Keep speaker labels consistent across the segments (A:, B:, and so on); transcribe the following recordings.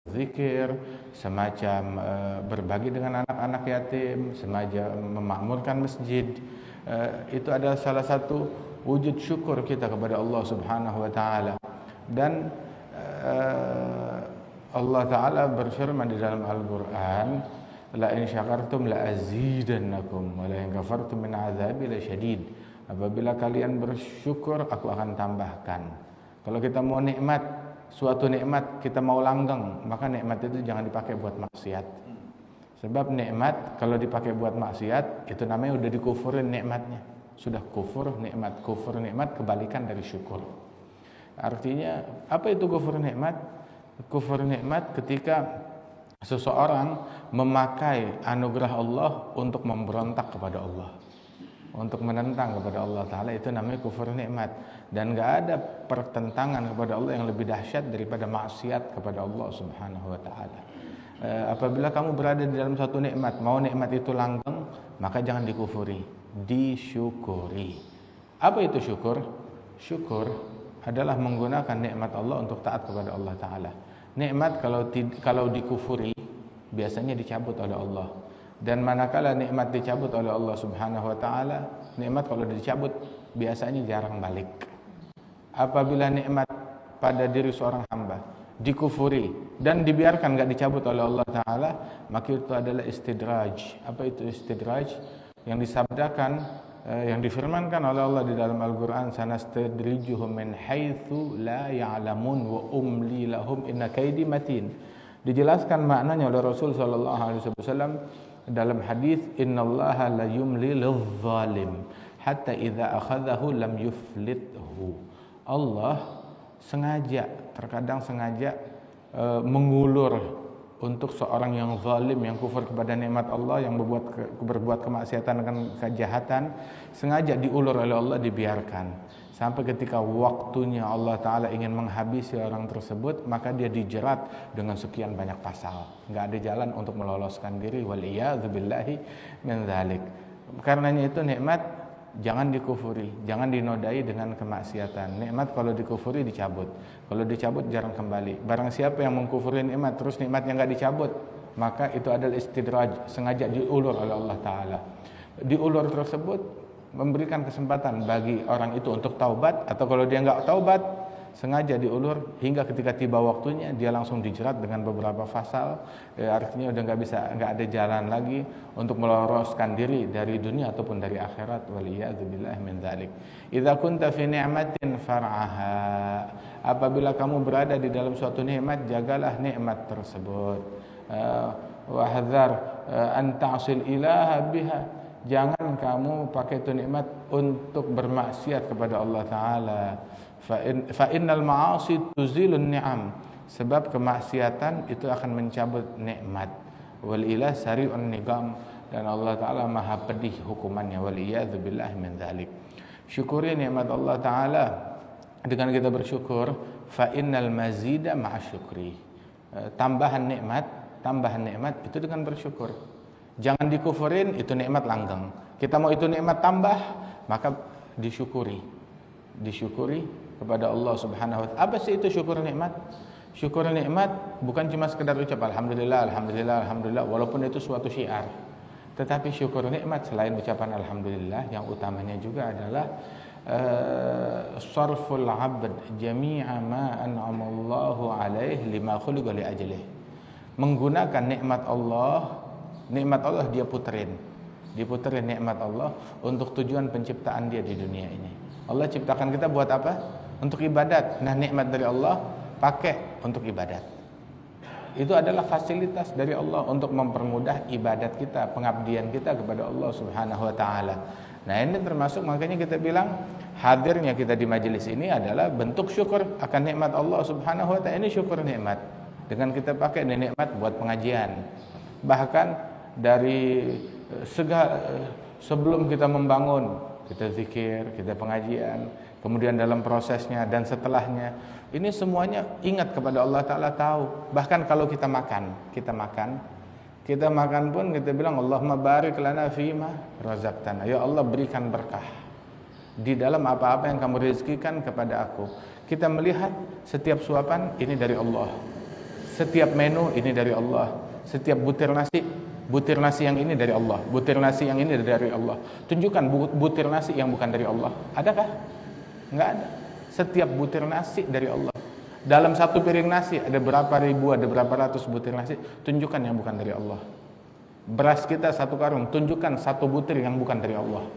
A: zikir, semacam berbagi dengan anak-anak yatim, semacam memakmurkan masjid. Itu adalah salah satu wujud syukur kita kepada Allah Subhanahu wa taala. Dan Allah taala berfirman di dalam Al-Qur'an, la in syakartum la azidannakum wa la in kafartum min azabi lasyadid. Apabila kalian bersyukur, aku akan tambahkan. Kalau kita mau nikmat, suatu nikmat kita mau langgeng, maka nikmat itu jangan dipakai buat maksiat. Sebab nikmat kalau dipakai buat maksiat, itu namanya udah dikufurin nikmatnya. Sudah kufur nikmat kebalikan dari syukur. Artinya apa itu kufur nikmat? Kufur nikmat ketika seseorang memakai anugerah Allah untuk memberontak kepada Allah, untuk menentang kepada Allah Ta'ala, itu namanya kufur nikmat. Dan gak ada pertentangan kepada Allah yang lebih dahsyat daripada maksiat kepada Allah Subhanahu wa Ta'ala. Apabila kamu berada di dalam suatu nikmat, mau nikmat itu langgeng, maka jangan dikufuri, disyukuri. Apa itu syukur? Syukur adalah menggunakan nikmat Allah untuk taat kepada Allah Ta'ala. Nikmat kalau dikufuri, biasanya dicabut oleh Allah. Dan manakala nikmat dicabut oleh Allah Subhanahu wa taala, nikmat kalau dicabut biasanya jarang balik. Apabila nikmat pada diri seorang hamba dikufuri dan dibiarkan enggak dicabut oleh Allah taala, maka itu adalah istidraj. Apa itu istidraj? Yang disabdakan, yang difirmankan oleh Allah di dalam Al-Qur'an, sanastadrijuhum min haitsu la ya'lamun wa umli lahum inna kaidi matin. Dijelaskan maknanya oleh Rasul sallallahu alaihi wasallam dalam hadis, innallaha la yumli lidh-dhalim hatta idza akhadhahu lam yuflithu. Allah terkadang sengaja mengulur untuk seorang yang zalim, yang kufur kepada nikmat Allah, yang berbuat kemaksiatan dengan kejahatan, sengaja diulur oleh Allah, dibiarkan sampai ketika waktunya Allah Ta'ala ingin menghabisi orang tersebut, maka dia dijerat dengan sekian banyak pasal. Nggak ada jalan untuk meloloskan diri. Waliyadzubillahi min dzalik. Karenanya itu nikmat jangan dikufuri, jangan dinodai dengan kemaksiatan. Nikmat kalau dikufuri dicabut, kalau dicabut jarang kembali. Barang siapa yang mengkufuri nikmat terus nikmatnya nggak dicabut, maka itu adalah istidraj, sengaja diulur oleh Allah Ta'ala. Diulur tersebut memberikan kesempatan bagi orang itu untuk taubat, atau kalau dia nggak taubat, sengaja diulur hingga ketika tiba waktunya dia langsung dijerat dengan beberapa pasal. Artinya udah nggak ada jalan lagi untuk meloloskan diri dari dunia ataupun dari akhirat. Waliyadzubillah min dzalik. Idza kunta fi ni'matin far'aha. Apabila kamu berada di dalam suatu nikmat, jagalah nikmat tersebut. Wa hadzar an ta'sil ilaha biha. Jangan kamu pakai itu nikmat untuk bermaksiat kepada Allah Ta'ala. Fa innal ma'asi tuzilun ni'am. Sebab kemaksiatan itu akan mencabut nikmat. Wal ilah sari'un niqam. Dan Allah Ta'ala maha pedih hukumannya. Waliyadzubillah min dzalik. Syukuri nikmat Allah Ta'ala dengan kita bersyukur. Fa innal mazida ma'asyukri. Tambahan nikmat itu dengan bersyukur. Jangan dikufurin, itu nikmat langgeng. Kita mau itu nikmat tambah, maka disyukuri kepada Allah Subhanahu wa taala. Apa sih itu syukur nikmat? Syukur nikmat bukan cuma sekedar ucap alhamdulillah, alhamdulillah, alhamdulillah, walaupun itu suatu syiar. Tetapi syukur nikmat selain ucapan alhamdulillah, yang utamanya juga adalah sarful 'abd jami'a ma an'amallahu 'alaihi lima khuliqa li ajlihi. Menggunakan nikmat Allah dia puterin nikmat Allah untuk tujuan penciptaan dia di dunia ini. Allah ciptakan kita buat apa? Untuk ibadat. Nah, nikmat dari Allah pakai untuk ibadat. Itu adalah fasilitas dari Allah untuk mempermudah ibadat kita, pengabdian kita kepada Allah Subhanahu wa taala. Nah, ini termasuk, makanya kita bilang hadirnya kita di majelis ini adalah bentuk syukur akan nikmat Allah Subhanahu wa taala. Ini syukur nikmat. Dengan kita pakai nikmat buat pengajian. Bahkan dari sebelum kita membangun, kita zikir, kita pengajian, kemudian dalam prosesnya dan setelahnya, ini semuanya ingat kepada Allah Ta'ala, tahu. Bahkan kalau kita makan pun kita bilang Allahumma barik lana fima razaqtana. Ya Allah, berikan berkah di dalam apa-apa yang kamu rezekikan kepada aku. Kita melihat setiap suapan ini dari Allah. Setiap menu ini dari Allah. Setiap butir nasi yang ini dari Allah. Butir nasi yang ini dari Allah. Tunjukkan butir nasi yang bukan dari Allah. Adakah? Enggak ada. Setiap butir nasi dari Allah. Dalam satu piring nasi ada berapa ribu, ada berapa ratus butir nasi. Tunjukkan yang bukan dari Allah. Beras kita satu karung, tunjukkan satu butir yang bukan dari Allah.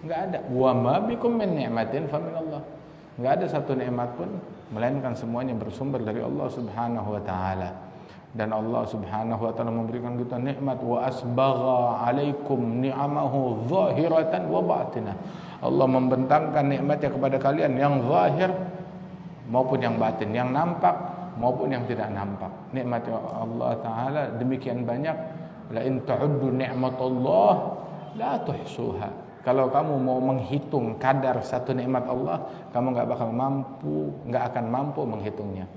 A: Enggak ada. Wa ma bikum min ni'matin fa min Allah. Enggak ada satu nikmat pun melainkan semuanya bersumber dari Allah Subhanahu wa taala. Dan Allah Subhanahu wa taala memberikan kita nikmat, wa asbagha alaikum ni'amahu zahiratan wa batinah. Allah membentangkan nikmatnya kepada kalian yang zahir maupun yang batin, yang nampak maupun yang tidak nampak. Nikmat Allah taala demikian banyak. La in ta'uddu ni'matallah la tuhsuha. Kalau kamu mau menghitung kadar satu nikmat Allah, kamu nggak akan mampu menghitungnya.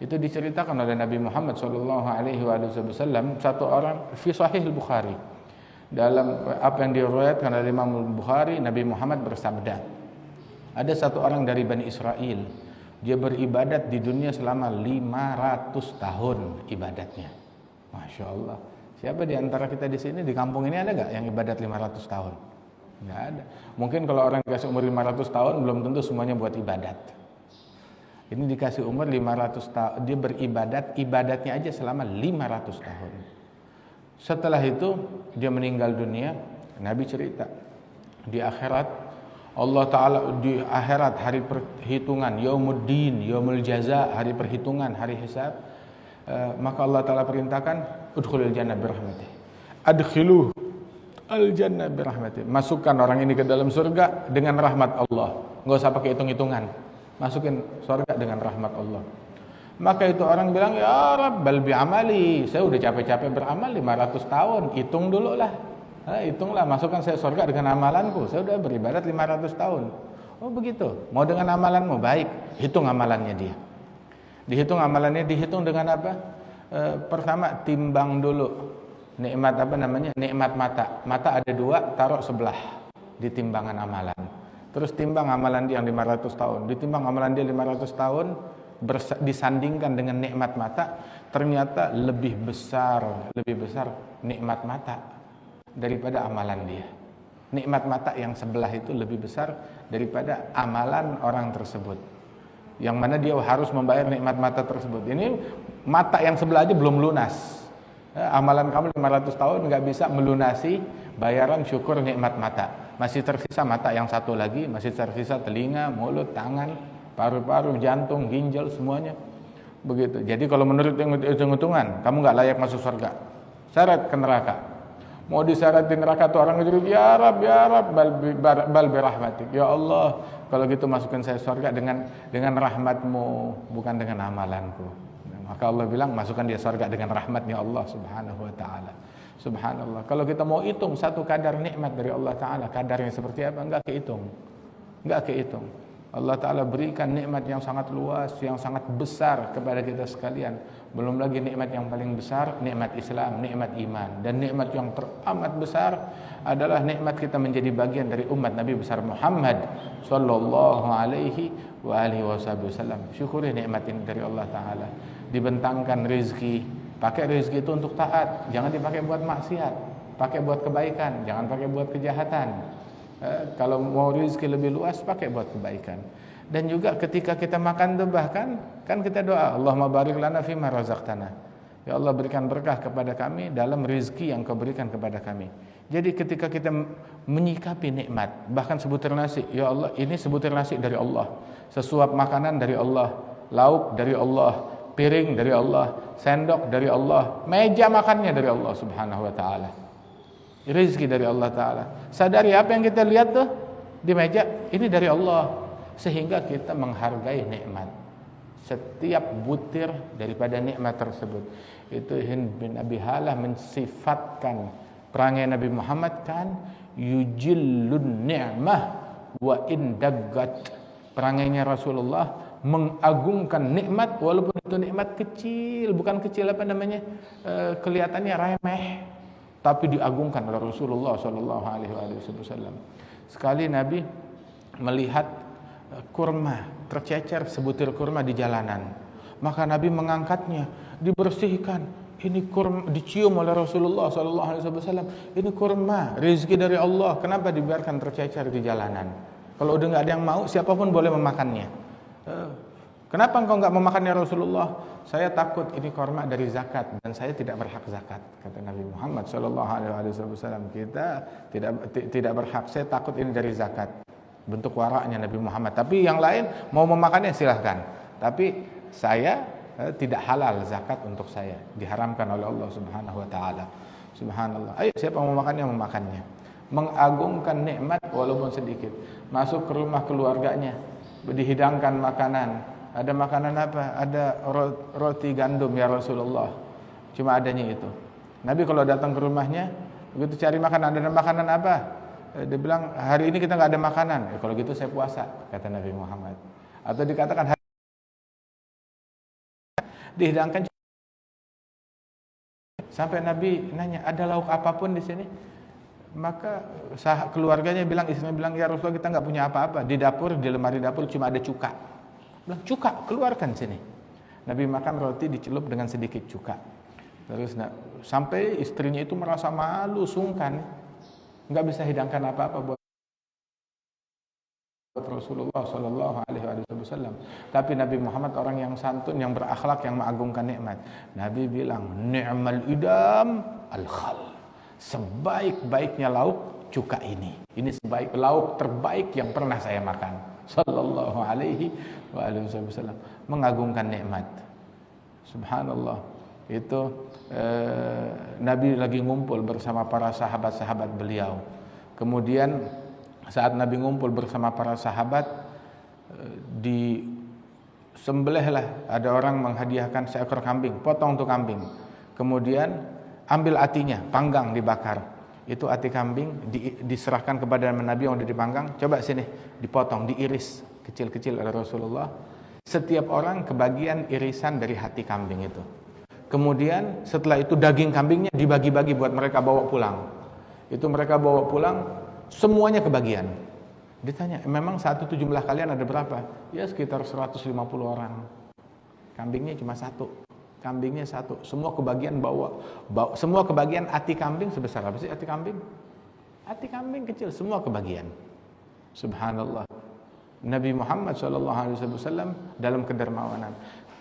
A: Itu diceritakan oleh Nabi Muhammad SAW, satu orang fi Sahih Al-Bukhari. Dalam apa yang diriwayatkan oleh Imam Al-Bukhari, Nabi Muhammad bersabda, ada satu orang dari Bani Israel, dia beribadat di dunia selama 500 tahun ibadatnya. Masya Allah. Siapa di antara kita di sini, di kampung ini ada nggak yang ibadat 500 tahun? Nggak ada. Mungkin kalau orang dikasih umur 500 tahun belum tentu semuanya buat ibadat. Ini dikasih umur 500 tahun, dia beribadat, ibadatnya aja selama 500 tahun. Setelah itu dia meninggal dunia. Nabi cerita di akhirat, Allah Ta'ala di akhirat, hari perhitungan, yaumuddin, yaumul jaza, hari perhitungan, hari hisab, maka Allah Ta'ala perintahkan udkhulul jannah birahmatih, adkhiluh al-jannah birahmatih, masukkan orang ini ke dalam surga dengan rahmat Allah. Nggak usah pakai hitung-hitungan, masukin surga dengan rahmat Allah. Maka itu orang bilang, ya Rabb, bal bi'amali, saya udah capek-capek beramal 500 tahun, hitung dulu lah. Hitunglah, masukkan saya surga dengan amalanku, saya udah beribadat 500 tahun. Oh begitu, mau dengan amalanmu, baik, hitung amalannya dia. Dihitung amalannya, dihitung dengan apa? Pertama, timbang dulu. Nikmat apa namanya? Nikmat mata. Mata ada dua, taruh sebelah di timbangan amalan. Terus timbang amalan dia yang 500 tahun. Ditimbang amalan dia 500 tahun, disandingkan dengan nikmat mata, ternyata lebih besar nikmat mata daripada amalan dia. Nikmat mata yang sebelah itu lebih besar daripada amalan orang tersebut. Yang mana dia harus membayar nikmat mata tersebut. Ini mata yang sebelah aja belum lunas. Amalan kamu 500 tahun nggak bisa melunasi bayaran syukur nikmat mata. Masih tersisa mata yang satu lagi, masih tersisa telinga, mulut, tangan, paru-paru, jantung, ginjal, semuanya. Begitu. Jadi kalau menurut hitung-hitungan, kamu nggak layak masuk surga. Syarat ke neraka. Mau disyaratin neraka tuh orang itu, ya Rab, bal birahmatik. Ya Allah, kalau gitu masukin saya surga dengan rahmatmu, bukan dengan amalanku. Maka Allah bilang, masukkan dia surga dengan rahmatnya Allah Subhanahu wa taala. Subhanallah. Kalau kita mau hitung satu kadar nikmat dari Allah Ta'ala, kadarnya seperti apa? Enggak kehitung. Allah Ta'ala berikan nikmat yang sangat luas, yang sangat besar kepada kita sekalian. Belum lagi nikmat yang paling besar, nikmat Islam, nikmat iman. Dan nikmat yang teramat besar adalah nikmat kita menjadi bagian dari umat Nabi besar Muhammad sallallahu alaihi wa alihi wasallam. Syukuri nikmat ini dari Allah Ta'ala. Dibentangkan rezeki. Pakai rezeki itu untuk taat, jangan dipakai buat maksiat. Pakai buat kebaikan, jangan pakai buat kejahatan. Kalau mau rezeki lebih luas, pakai buat kebaikan. Dan juga ketika kita makan tuh bahkan kan kita doa, Allahumma barik lana fima razaqtana. Ya Allah, berikan berkah kepada kami dalam rezeki yang Kau berikan kepada kami. Jadi ketika kita menyikapi nikmat, bahkan sebutir nasi, ya Allah, ini sebutir nasi dari Allah. Sesuap makanan dari Allah, lauk dari Allah, piring dari Allah, sendok dari Allah, meja makannya dari Allah Subhanahu wa taala. Rezeki dari Allah Ta'ala. Sadari apa yang kita lihat tuh di meja, ini dari Allah. Sehingga kita menghargai nikmat. Setiap butir daripada nikmat tersebut. Itu Hind bin Abi Halah mensifatkan perangai Nabi Muhammad kan, yujillun ni'mah wa indaggat. Perangainya Rasulullah mengagungkan nikmat walaupun itu nikmat kecil, bukan kecil apa namanya, kelihatannya remeh, tapi diagungkan oleh Rasulullah sallallahu alaihi wasallam. Sekali Nabi melihat kurma tercecer, sebutir kurma di jalanan. Maka Nabi mengangkatnya, dibersihkan. Ini kurma, dicium oleh Rasulullah SAW. Ini kurma, rezeki dari Allah. Kenapa dibiarkan tercecer di jalanan? Kalau udah nggak ada yang mau, siapapun boleh memakannya. Kenapa engkau nggak memakannya Rasulullah? Saya takut ini kurma dari zakat dan saya tidak berhak zakat, kata Nabi Muhammad SAW. Kita tidak berhak. Saya takut ini dari zakat. Bentuk waraknya Nabi Muhammad. Tapi yang lain mau memakannya silahkan. Tapi saya tidak halal zakat untuk saya, diharamkan oleh Allah Subhanahu wa taala. Subhanallah. Ayo siapa mau makannya memakannya. Mengagungkan nikmat walaupun sedikit. Masuk ke rumah keluarganya, dihidangkan makanan. Ada makanan apa? Ada roti gandum ya Rasulullah. Cuma adanya itu. Nabi kalau datang ke rumahnya, begitu cari makanan, ada makanan apa? Dia bilang, hari ini kita nggak ada makanan. Kalau gitu saya puasa, kata Nabi Muhammad. Atau dikatakan dihidangkan sampai Nabi nanya, ada lauk apapun di sini? Maka keluarganya bilang, istrinya bilang, ya Rasulullah kita nggak punya apa-apa. Di dapur, di lemari dapur cuma ada cuka. Bilang, cuka, keluarkan sini. Nabi makan roti dicelup dengan sedikit cuka. Terus sampai istrinya itu merasa malu, sungkan, nggak bisa hidangkan apa-apa buat Rasulullah Sallallahu Alaihi Wasallam. Tapi Nabi Muhammad orang yang santun, yang berakhlak, yang mengagungkan nikmat. Nabi bilang, ni'mal idam al-khal. Sebaik-baiknya lauk cuka ini. Ini sebaik lauk terbaik yang pernah saya makan. Sallallahu Alaihi Wasallam. Mengagungkan nikmat. Subhanallah. Itu Nabi lagi ngumpul bersama para sahabat-sahabat beliau. Kemudian saat Nabi ngumpul bersama para sahabat, disembelihlah, ada orang menghadiahkan seekor kambing, potong tuh kambing. Kemudian ambil atinya, panggang, dibakar. Itu ati kambing diserahkan kepada Nabi yang udah dipanggang. Coba sini, dipotong, diiris kecil-kecil oleh Rasulullah. Setiap orang kebagian irisan dari hati kambing itu. Kemudian setelah itu daging kambingnya dibagi-bagi buat mereka bawa pulang. Itu mereka bawa pulang, semuanya kebagian. Ditanya, memang saat itu jumlah kalian ada berapa? Ya sekitar 150 orang. Kambingnya cuma satu. Kambingnya satu. Semua kebagian bawa. Semua kebagian ati kambing sebesar apa sih ati kambing? Ati kambing kecil, semua kebagian. Subhanallah. Nabi Muhammad SAW dalam kedermawanan.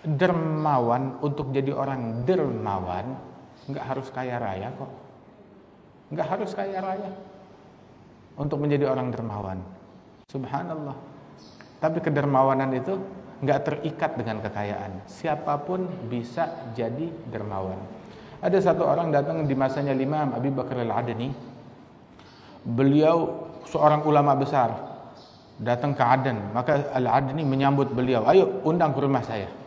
A: Dermawan, untuk jadi orang dermawan nggak harus kaya raya kok. Nggak harus kaya raya untuk menjadi orang dermawan. Subhanallah. Tapi kedermawanan itu nggak terikat dengan kekayaan. Siapapun bisa jadi dermawan. Ada satu orang datang di masanya Imam Abi Bakar Al-Adni. Beliau seorang ulama besar, datang ke Aden. Maka Al-Adni menyambut beliau, ayo undang ke rumah saya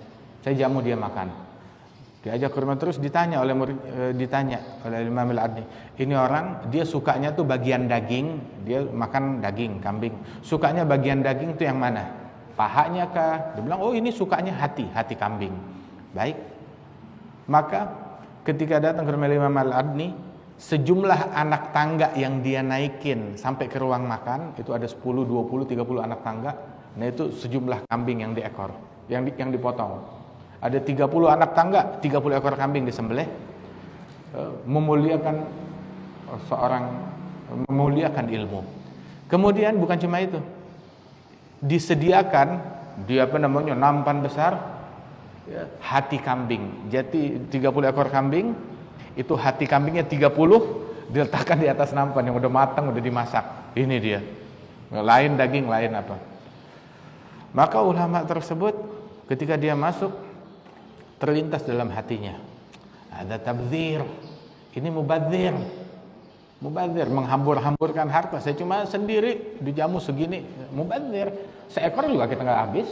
A: jamu dia makan. Diajak ke rumah, terus ditanya oleh Imam Al-Adni, ini orang dia sukanya tuh bagian daging, dia makan daging kambing. Sukanya bagian daging tuh yang mana? Pahanya kah? Dia bilang, oh ini sukanya hati kambing. Baik. Maka ketika datang ke rumah Imam Al-Adni, sejumlah anak tangga yang dia naikin sampai ke ruang makan, itu ada 10, 20, 30 anak tangga. Nah itu sejumlah kambing yang diekor, yang dipotong. Ada 30 anak tangga, 30 ekor kambing disembelih. Memuliakan memuliakan ilmu. Kemudian bukan cuma itu. Disediakan nampan besar hati kambing. Jadi 30 ekor kambing, itu hati kambingnya 30 diletakkan di atas nampan yang udah matang, udah dimasak. Ini dia. Lain daging, lain apa. Maka ulama tersebut ketika dia masuk, terlintas dalam hatinya, ada tabdzir, ini mubadzir, menghambur-hamburkan harta. Saya cuma sendiri dijamu segini, mubadzir, seekor juga kita nggak habis.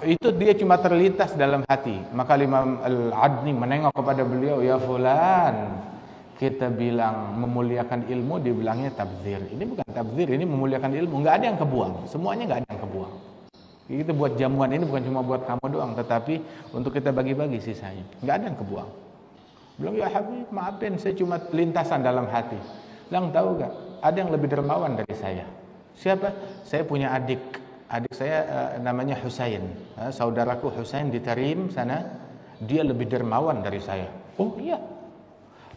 A: Itu dia cuma terlintas dalam hati. Maka Imam Al-Adni menengok kepada beliau, ya fulan, kita bilang memuliakan ilmu, dibilangnya tabdzir. Ini bukan tabdzir, ini memuliakan ilmu. Nggak ada yang kebuang, semuanya nggak ada yang kebuang. Kita buat jamuan ini bukan cuma buat kamu doang, tetapi untuk kita bagi-bagi sisanya. Nggak ada yang kebuang. Bilang, ya Habib, maafin, saya cuma lintasan dalam hati. Bilang, tahu gak? Ada yang lebih dermawan dari saya. Siapa? Saya punya adik adik saya namanya Husain. Saudaraku Husain di Tarim sana, dia lebih dermawan dari saya. Oh iya.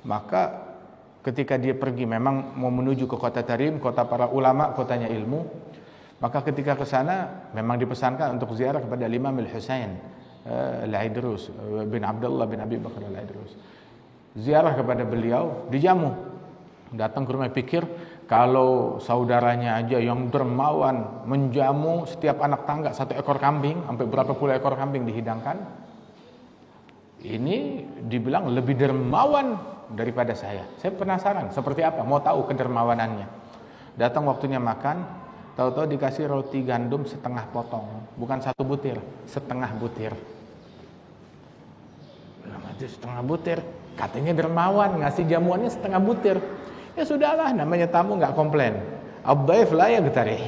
A: Maka ketika dia pergi memang mau menuju ke kota Tarim, kota para ulama, kotanya ilmu. Maka ketika ke sana memang dipesankan untuk ziarah kepada Imam Al-Husain Al-Aidrus bin Abdullah bin Abi Bakar Al-Aidrus. Ziarah kepada beliau, dijamu. Datang ke rumah, pikir kalau saudaranya aja yang dermawan menjamu setiap anak tangga 1 ekor kambing, sampai berapa puluh ekor kambing dihidangkan. Ini dibilang lebih dermawan daripada saya. Saya penasaran seperti apa, mau tahu kedermawanannya. Datang waktunya makan, tahu-tahu dikasih roti gandum setengah potong, bukan 1 butir, setengah butir. Setengah butir, katanya dermawan, ngasih jamuannya setengah butir. Ya sudahlah, namanya tamu nggak komplain. Ad-dhaif la yaghtarih.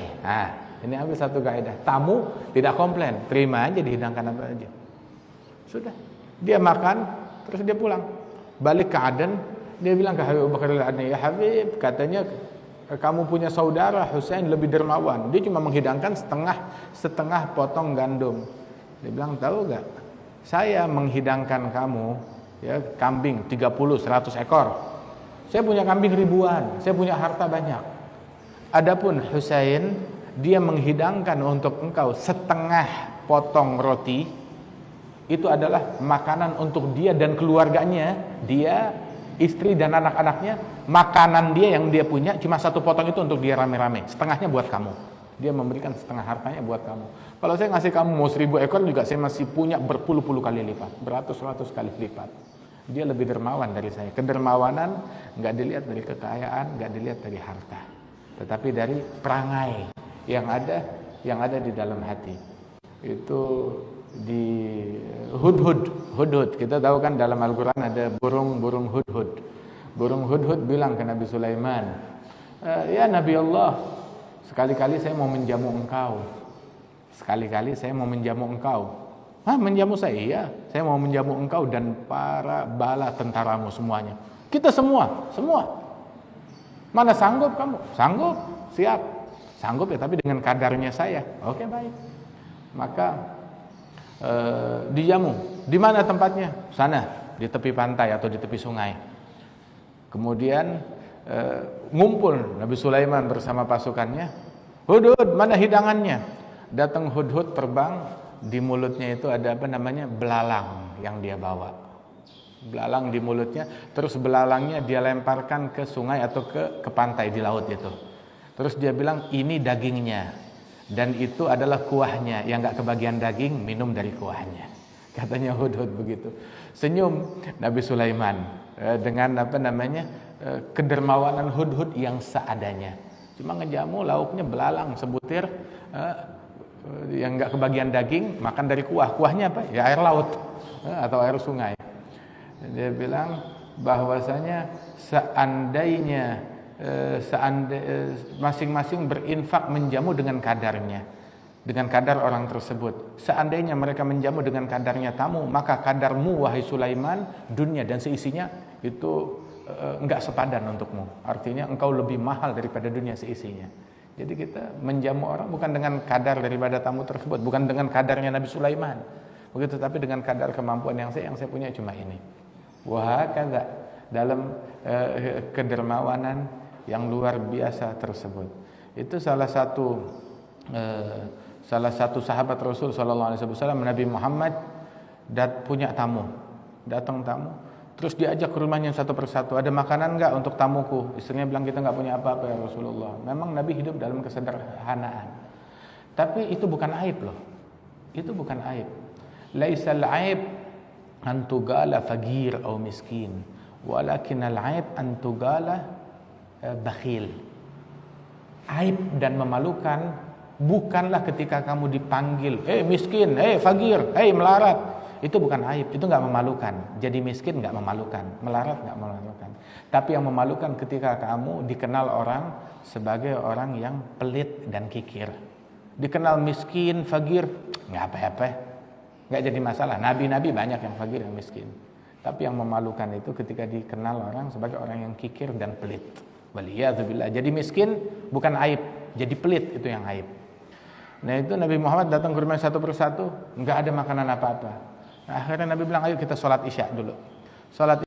A: Ini ambil satu kaidah. Tamu tidak komplain, terima aja, dihidangkan apa aja. Sudah. Dia makan, terus dia pulang. Balik ke Aden, dia bilang ke Habib Abu Bakar Al-Adni, "Ya Habib, katanya kamu punya saudara Husain lebih dermawan. Dia cuma menghidangkan setengah potong gandum." Dia bilang, "Tahu enggak? Saya menghidangkan kamu ya kambing 30-100 ekor. Saya punya kambing ribuan, saya punya harta banyak. Adapun Husain, dia menghidangkan untuk engkau setengah potong roti, itu adalah makanan untuk dia dan keluarganya, dia, istri dan anak-anaknya. Makanan dia yang dia punya cuma 1 potong itu untuk dia rame-rame, setengahnya buat kamu. Dia memberikan setengah hartanya buat kamu. Kalau saya ngasih kamu mau 1000 ekor juga saya masih punya berpuluh-puluh kali lipat, beratus-ratus kali lipat. Dia lebih dermawan dari saya." Kedermawanan nggak dilihat dari kekayaan, nggak dilihat dari harta, tetapi dari perangai yang ada di dalam hati. Itu di hudhud. Kita tahu kan dalam Al-Quran ada burung hudhud. Burung hudhud bilang ke Nabi Sulaiman, "Ya Nabi Allah, sekali-kali saya mau menjamu engkau. Sekali-kali saya mau menjamu engkau." "Menjamu saya?" "Iya, saya mau menjamu engkau dan para bala tentaramu semuanya." "Kita semua." "Mana sanggup kamu?" "Sanggup, siap." "Sanggup ya, tapi dengan kadarnya saya." "Oke, baik." Maka dijamu. Di mana tempatnya? Sana, di tepi pantai atau di tepi sungai. Kemudian ngumpul Nabi Sulaiman bersama pasukannya. "Hudhud, mana hidangannya?" Datang hudhud terbang, di mulutnya itu ada belalang yang dia bawa. Belalang di mulutnya, terus belalangnya dia lemparkan ke sungai atau ke pantai di laut itu. Terus dia bilang, "Ini dagingnya. Dan itu adalah kuahnya, yang gak kebagian daging, minum dari kuahnya." Katanya hudhud begitu. Senyum Nabi Sulaiman dengan kedermawanan hudhud yang seadanya. Cuma ngejamu lauknya belalang sebutir, yang gak kebagian daging, makan dari kuah. Kuahnya apa? Ya air laut atau air sungai. Dia bilang bahwasanya seandainya masing-masing berinfak menjamu dengan kadarnya, dengan kadar orang tersebut. Seandainya mereka menjamu dengan kadarnya tamu, maka kadarmu wahai Sulaiman, dunia dan seisinya itu enggak sepadan untukmu. Artinya engkau lebih mahal daripada dunia seisinya. Jadi kita menjamu orang bukan dengan kadar daripada tamu tersebut, bukan dengan kadarnya Nabi Sulaiman, begitu, tapi dengan kadar kemampuan yang saya punya cuma ini. Wah, kagak dalam kedermawanan yang luar biasa tersebut. Itu salah satu sahabat Rasul sallallahu alaihi wasallam, Nabi Muhammad, punya tamu. Datang tamu, terus diajak ke rumahnya satu persatu. "Ada makanan enggak untuk tamuku?" Istrinya bilang, "Kita enggak punya apa-apa ya Rasulullah." Memang Nabi hidup dalam kesederhanaan. Tapi itu bukan aib loh. Itu bukan aib. Laisal aib an tugala faqir atau miskin, walakinal aib an tugala bakhil. Aib dan memalukan bukanlah ketika kamu dipanggil, miskin, fakir, melarat. Itu bukan aib, itu enggak memalukan. Jadi miskin enggak memalukan, melarat enggak memalukan. Tapi yang memalukan ketika kamu dikenal orang sebagai orang yang pelit dan kikir. Dikenal miskin, fakir, enggak apa-apa. Enggak jadi masalah. Nabi-nabi banyak yang fakir, yang miskin. Tapi yang memalukan itu ketika dikenal orang sebagai orang yang kikir dan pelit. Waliyadzubillah. Jadi miskin bukan aib, jadi pelit itu yang aib. Nah itu Nabi Muhammad datang ke rumah satu persatu, nggak ada makanan apa-apa. Nah, akhirnya Nabi bilang, ayo kita sholat isya dulu. Sholat